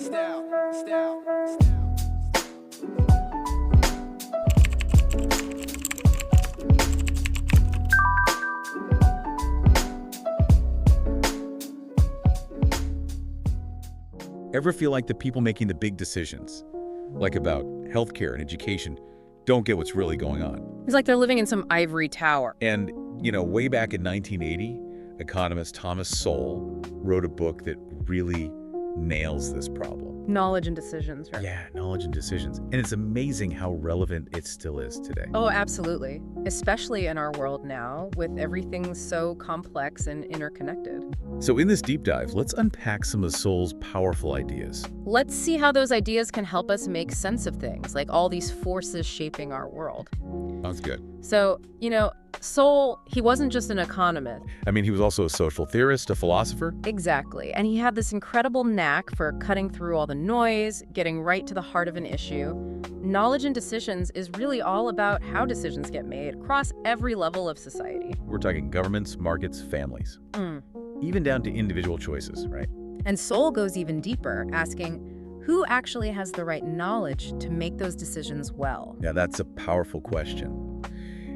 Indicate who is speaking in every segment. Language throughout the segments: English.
Speaker 1: Ever feel like the people making the big decisions, like about healthcare and education, don't get what's really going on?
Speaker 2: It's like they're living in some ivory tower.
Speaker 1: And, way back in 1980, economist Thomas Sowell wrote a book that really nails this problem.
Speaker 2: Knowledge and decisions, right?
Speaker 1: Yeah, knowledge and decisions. And it's amazing how relevant it still is today.
Speaker 2: Oh, absolutely. Especially in our world now, with everything so complex and interconnected.
Speaker 1: So in this deep dive, let's unpack some of Sowell's powerful ideas.
Speaker 2: Let's see how those ideas can help us make sense of things, like all these forces shaping our world.
Speaker 1: Sounds good.
Speaker 2: So, Sowell, he wasn't just an economist.
Speaker 1: I mean, he was also a social theorist, a philosopher.
Speaker 2: Exactly. And he had this incredible knack for cutting through all the noise, getting right to the heart of an issue. Knowledge and decisions is really all about how decisions get made across every level of society.
Speaker 1: We're talking governments, markets, families. Even down to individual choices, right?
Speaker 2: And Sowell goes even deeper, asking, who actually has the right knowledge to make those decisions well?
Speaker 1: Yeah, that's a powerful question.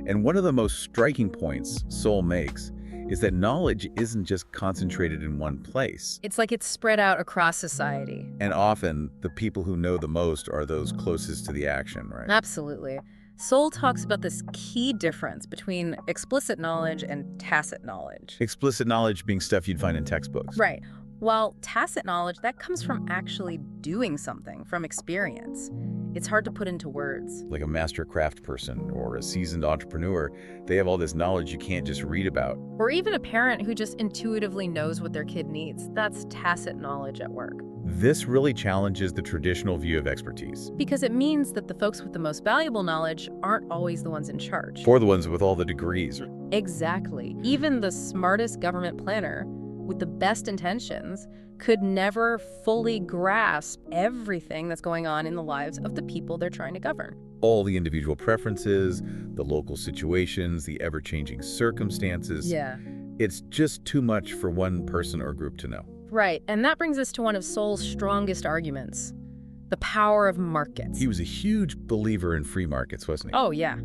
Speaker 1: And one of the most striking points Sowell makes is that knowledge isn't just concentrated in one place.
Speaker 2: It's like it's spread out across society.
Speaker 1: And often, the people who know the most are those closest to the action, right?
Speaker 2: Absolutely. Sowell talks about this key difference between explicit knowledge and tacit knowledge.
Speaker 1: Explicit knowledge being stuff you'd find in textbooks.
Speaker 2: Right. While tacit knowledge, that comes from actually doing something, from experience. It's hard to put into words.
Speaker 1: Like a master craft person or a seasoned entrepreneur, they have all this knowledge you can't just read about.
Speaker 2: Or even a parent who just intuitively knows what their kid needs. That's tacit knowledge at work.
Speaker 1: This really challenges the traditional view of expertise.
Speaker 2: Because it means that the folks with the most valuable knowledge aren't always the ones in charge.
Speaker 1: Or the ones with all the degrees.
Speaker 2: Exactly. Even the smartest government planner with the best intentions could never fully grasp everything that's going on in the lives of the people they're trying to govern.
Speaker 1: All the individual preferences, the local situations, the ever-changing circumstances.
Speaker 2: Yeah.
Speaker 1: It's just too much for one person or group to know.
Speaker 2: Right, and that brings us to one of Sowell's strongest arguments, the power of markets.
Speaker 1: He was a huge believer in free markets, wasn't he?
Speaker 2: Oh, yeah.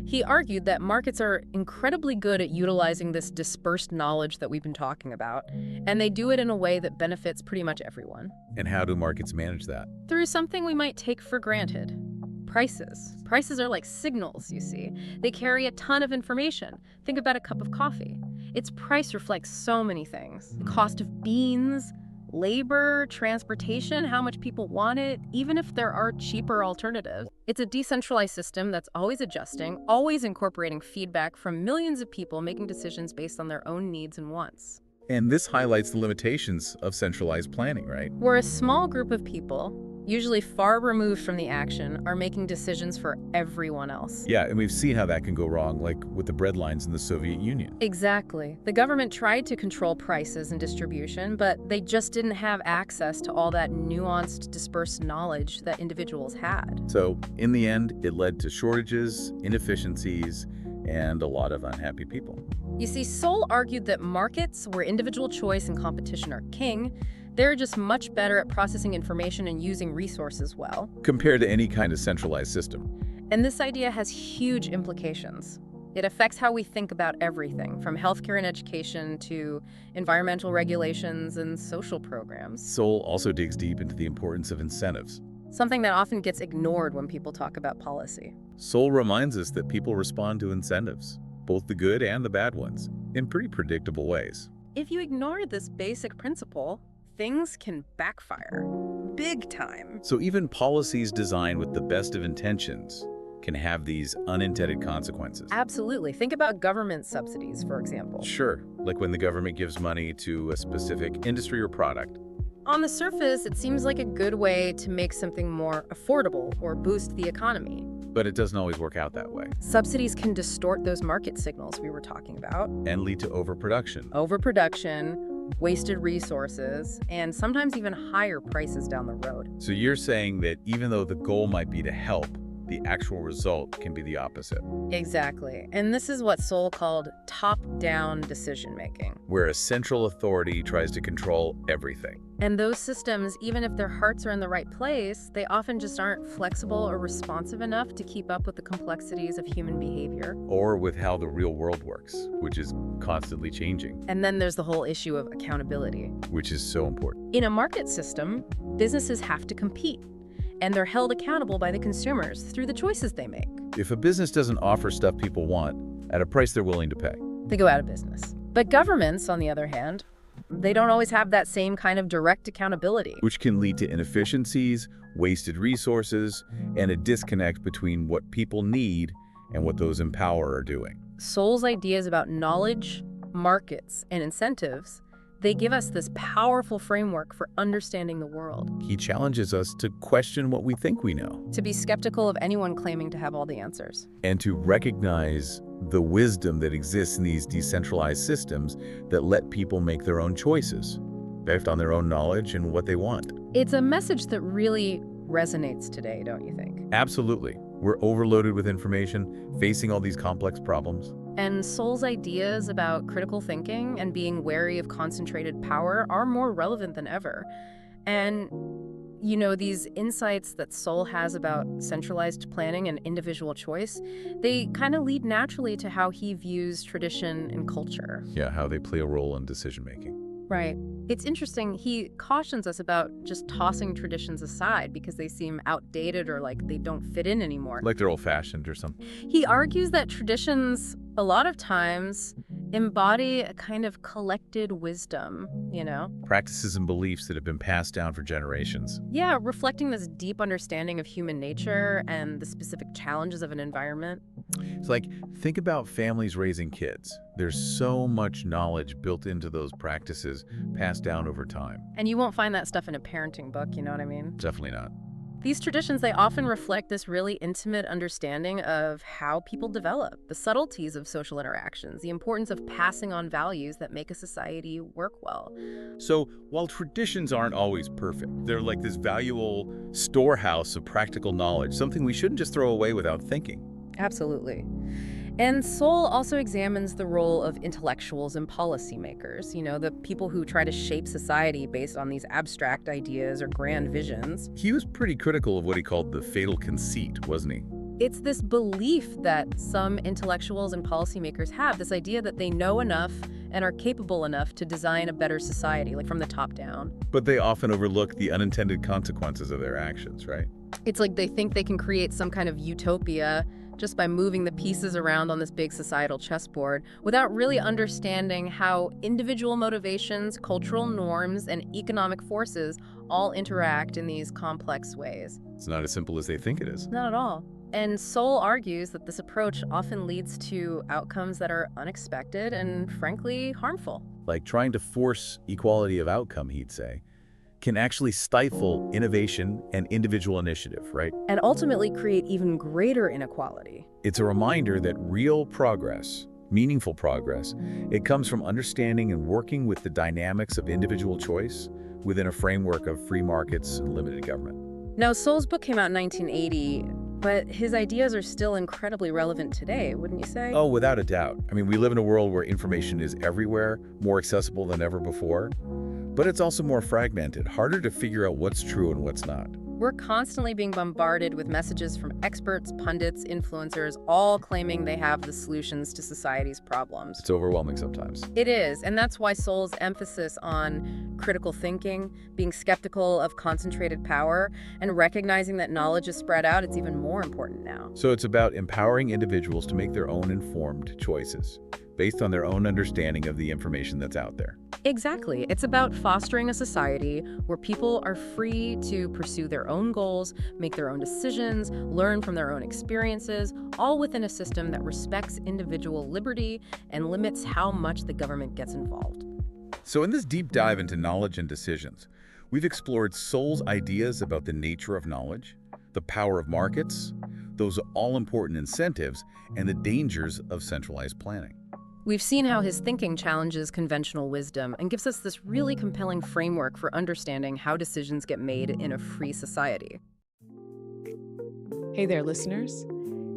Speaker 2: He argued that markets are incredibly good at utilizing this dispersed knowledge that we've been talking about, and they do it in a way that benefits pretty much everyone.
Speaker 1: And how do markets manage that?
Speaker 2: Through something we might take for granted. Prices. Prices are like signals, you see. They carry a ton of information. Think about a cup of coffee. Its price reflects so many things. The cost of beans, labor, transportation, how much people want it, even if there are cheaper alternatives. It's a decentralized system that's always adjusting, always incorporating feedback from millions of people making decisions based on their own needs and wants.
Speaker 1: And this highlights the limitations of centralized planning, right?
Speaker 2: Where a small group of people, usually far removed from the action, are making decisions for everyone else.
Speaker 1: Yeah, and we've seen how that can go wrong, like with the bread lines in the Soviet Union.
Speaker 2: Exactly. The government tried to control prices and distribution, but they just didn't have access to all that nuanced, dispersed knowledge that individuals had.
Speaker 1: So, in the end, it led to shortages, inefficiencies, and a lot of unhappy people.
Speaker 2: You see, Sowell argued that markets, where individual choice and competition are king, they're just much better at processing information and using resources well.
Speaker 1: Compared to any kind of centralized system.
Speaker 2: And this idea has huge implications. It affects how we think about everything, from healthcare and education to environmental regulations and social programs.
Speaker 1: Sowell also digs deep into the importance of incentives.
Speaker 2: Something that often gets ignored when people talk about policy.
Speaker 1: Sowell reminds us that people respond to incentives, both the good and the bad ones, in pretty predictable ways.
Speaker 2: If you ignore this basic principle, things can backfire big time.
Speaker 1: So even policies designed with the best of intentions can have these unintended consequences.
Speaker 2: Absolutely. Think about government subsidies, for example.
Speaker 1: Sure, like when the government gives money to a specific industry or product.
Speaker 2: On the surface, it seems like a good way to make something more affordable or boost the economy.
Speaker 1: But it doesn't always work out that way.
Speaker 2: Subsidies can distort those market signals we were talking about.
Speaker 1: And lead to overproduction.
Speaker 2: Overproduction, wasted resources, and sometimes even higher prices down the road.
Speaker 1: So you're saying that even though the goal might be to help, the actual result can be the opposite,
Speaker 2: Exactly. And this is what Sowell called top-down decision-making.
Speaker 1: where a central authority tries to control everything.
Speaker 2: And those systems, even if their hearts are in the right place, they often just aren't flexible or responsive enough to keep up with the complexities of human behavior.
Speaker 1: Or with how the real world works, which is constantly changing,
Speaker 2: And then there's the whole issue of accountability.
Speaker 1: which is so important.
Speaker 2: In a market system, businesses have to compete, and they're held accountable by the consumers through the choices they make.
Speaker 1: If a business doesn't offer stuff people want at a price they're willing to pay,
Speaker 2: They go out of business. But governments, on the other hand, they don't always have that same kind of direct accountability.
Speaker 1: which can lead to inefficiencies, wasted resources, and a disconnect between what people need and what those in power are doing.
Speaker 2: Sowell's ideas about knowledge, markets, and incentives, they give us this powerful framework for understanding the world,
Speaker 1: He challenges us to question what we think we know
Speaker 2: to be skeptical of anyone claiming to have all the answers.
Speaker 1: and to recognize the wisdom that exists in these decentralized systems that let people make their own choices based on their own knowledge and what they want.
Speaker 2: It's a message that really resonates today, don't you think?
Speaker 1: Absolutely. We're overloaded with information, facing all these complex problems.
Speaker 2: And Sowell's ideas about critical thinking and being wary of concentrated power are more relevant than ever. And, you know, these insights that Sowell has about centralized planning and individual choice, they kind of lead naturally to how he views tradition and culture.
Speaker 1: Yeah, how they play a role in decision-making.
Speaker 2: Right. It's interesting. He cautions us about just tossing traditions aside because they seem outdated or like they don't fit in anymore.
Speaker 1: Like they're old-fashioned or something.
Speaker 2: He argues that traditions, a lot of times, embody a kind of collected wisdom, you know?
Speaker 1: Practices and beliefs that have been passed down for generations.
Speaker 2: Yeah, reflecting this deep understanding of human nature and the specific challenges of an environment.
Speaker 1: It's like, think about families raising kids. There's so much knowledge built into those practices passed down over time.
Speaker 2: And you won't find that stuff in a parenting book, you know what I mean?
Speaker 1: Definitely not.
Speaker 2: These traditions, they often reflect this really intimate understanding of how people develop, the subtleties of social interactions, the importance of passing on values that make a society work well.
Speaker 1: So, while traditions aren't always perfect, they're like this valuable storehouse of practical knowledge, something we shouldn't just throw away without thinking.
Speaker 2: Absolutely. And Sowell also examines the role of intellectuals and policymakers, you know, the people who try to shape society based on these abstract ideas or grand visions.
Speaker 1: He was pretty critical of what he called the fatal conceit, wasn't he?
Speaker 2: It's this belief that some intellectuals and policymakers have, this idea that they know enough and are capable enough to design a better society, like from the top down.
Speaker 1: But they often overlook the unintended consequences of their actions, right?
Speaker 2: It's like they think they can create some kind of utopia just by moving the pieces around on this big societal chessboard without really understanding how individual motivations, cultural norms, and economic forces all interact in these complex ways.
Speaker 1: It's not as simple as they think it is.
Speaker 2: Not at all. And Sowell argues that this approach often leads to outcomes that are unexpected and, frankly, harmful.
Speaker 1: Like trying to force equality of outcome, he'd say, can actually stifle innovation and individual initiative, right?
Speaker 2: And ultimately create even greater inequality.
Speaker 1: It's a reminder that real progress, meaningful progress, it comes from understanding and working with the dynamics of individual choice within a framework of free markets and limited government.
Speaker 2: Now, Sowell's book came out in 1980, but his ideas are still incredibly relevant today, wouldn't you say?
Speaker 1: Oh, without a doubt. I mean, we live in a world where information is everywhere, more accessible than ever before, but it's also more fragmented, harder to figure out what's true and what's not.
Speaker 2: We're constantly being bombarded with messages from experts, pundits, influencers, all claiming they have the solutions to society's problems.
Speaker 1: It's overwhelming sometimes.
Speaker 2: It is, and that's why Sowell's emphasis on critical thinking, being skeptical of concentrated power, and recognizing that knowledge is spread out, it's even more important now.
Speaker 1: So it's about empowering individuals to make their own informed choices based on their own understanding of the information that's out there.
Speaker 2: Exactly. It's about fostering a society where people are free to pursue their own goals, make their own decisions, learn from their own experiences, all within a system that respects individual liberty and limits how much the government gets involved.
Speaker 1: So in this deep dive into knowledge and decisions, we've explored Sowell's ideas about the nature of knowledge, the power of markets, those all-important incentives, and the dangers of centralized planning.
Speaker 2: We've seen how his thinking challenges conventional wisdom and gives us this really compelling framework for understanding how decisions get made in a free society.
Speaker 3: Hey there, listeners.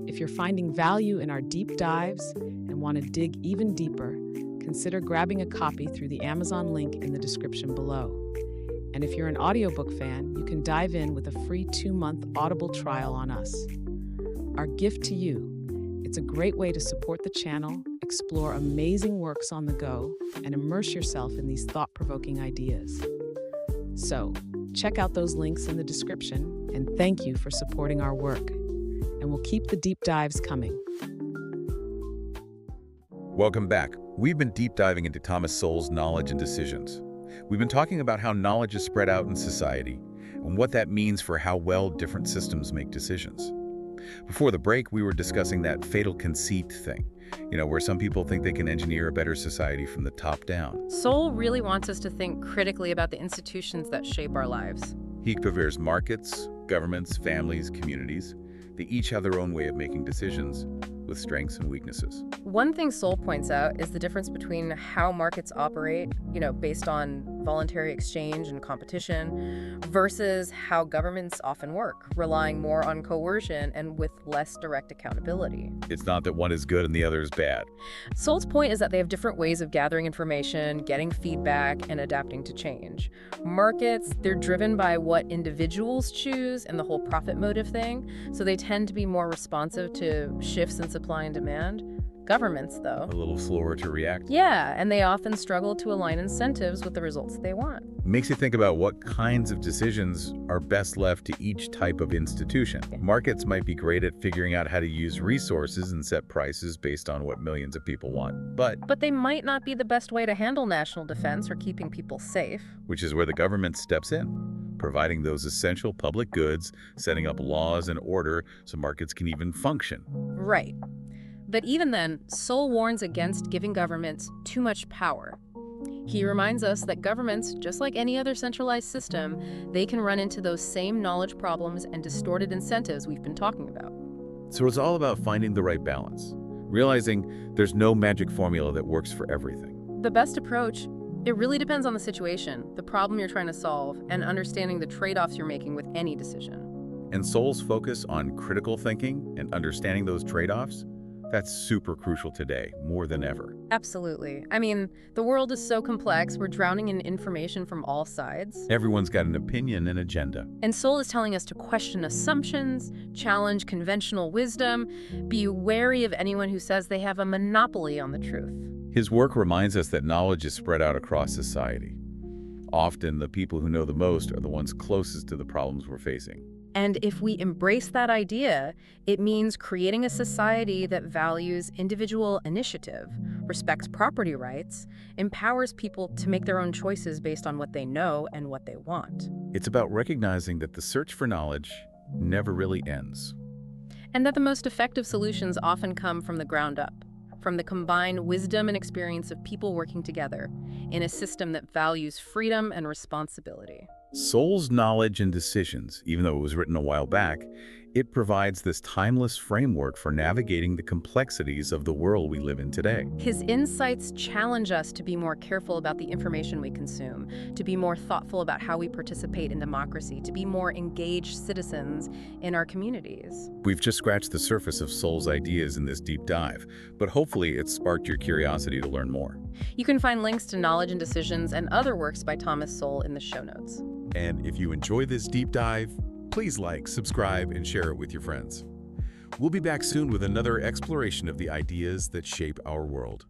Speaker 3: If you're finding value in our deep dives and want to dig even deeper, consider grabbing a copy through the Amazon link in the description below. And if you're an audiobook fan, you can dive in with a free 2-month Audible trial on us. Our gift to you. It's a great way to support the channel, explore amazing works on the go, and immerse yourself in these thought-provoking ideas. So, check out those links in the description, and thank you for supporting our work. And we'll keep the deep dives coming.
Speaker 1: Welcome back. We've been deep diving into Thomas Sowell's knowledge and decisions. We've been talking about how knowledge is spread out in society and what that means for how well different systems make decisions. Before the break, we were discussing that fatal conceit thing, where some people think they can engineer a better society from the top down.
Speaker 2: Sowell really wants us to think critically about the institutions that shape our lives.
Speaker 1: He compares markets, governments, families, communities. They each have their own way of making decisions, with strengths and weaknesses.
Speaker 2: One thing Sowell points out is the difference between how markets operate, based on voluntary exchange and competition, versus how governments often work, relying more on coercion and with less direct accountability.
Speaker 1: It's not that one is good and the other is bad.
Speaker 2: Sowell's point is that they have different ways of gathering information, getting feedback, and adapting to change. Markets, they're driven by what individuals choose and the whole profit motive thing, so they tend to be more responsive to shifts in supply and demand. Governments, though,
Speaker 1: A little slower to react.
Speaker 2: yeah, and they often struggle to align incentives with the results they want.
Speaker 1: Makes you think about what kinds of decisions are best left to each type of institution. Markets might be great at figuring out how to use resources and set prices based on what millions of people want, but
Speaker 2: But they might not be the best way to handle national defense or keeping people safe.
Speaker 1: which is where the government steps in, providing those essential public goods, setting up laws and order so markets can even function.
Speaker 2: Right. But even then, Sowell warns against giving governments too much power. He reminds us that governments, just like any other centralized system, they can run into those same knowledge problems and distorted incentives we've been talking about.
Speaker 1: So it's all about finding the right balance, realizing there's no magic formula that works for everything.
Speaker 2: The best approach, it really depends on the situation, the problem you're trying to solve, and understanding the trade-offs you're making with any decision.
Speaker 1: And Sowell's focus on critical thinking and understanding those trade-offs, that's super crucial today, more than ever.
Speaker 2: Absolutely. I mean, the world is so complex, we're drowning in information from all sides.
Speaker 1: Everyone's got an opinion and agenda.
Speaker 2: And Sowell is telling us to question assumptions, challenge conventional wisdom, be wary of anyone who says they have a monopoly on the truth.
Speaker 1: His work reminds us that knowledge is spread out across society. Often, the people who know the most are the ones closest to the problems we're facing.
Speaker 2: And if we embrace that idea, it means creating a society that values individual initiative, respects property rights, empowers people to make their own choices based on what they know and what they want.
Speaker 1: It's about recognizing that the search for knowledge never really ends.
Speaker 2: And that the most effective solutions often come from the ground up, from the combined wisdom and experience of people working together in a system that values freedom and responsibility.
Speaker 1: Sowell's knowledge and decisions, even though it was written a while back, it provides this timeless framework for navigating the complexities of the world we live in today.
Speaker 2: His insights challenge us to be more careful about the information we consume, to be more thoughtful about how we participate in democracy, to be more engaged citizens in our communities.
Speaker 1: We've just scratched the surface of Sowell's ideas in this deep dive, but hopefully it sparked your curiosity to learn more.
Speaker 2: You can find links to Knowledge and Decisions and other works by Thomas Sowell in the show notes.
Speaker 1: And if you enjoy this deep dive, please like, subscribe, and share it with your friends. We'll be back soon with another exploration of the ideas that shape our world.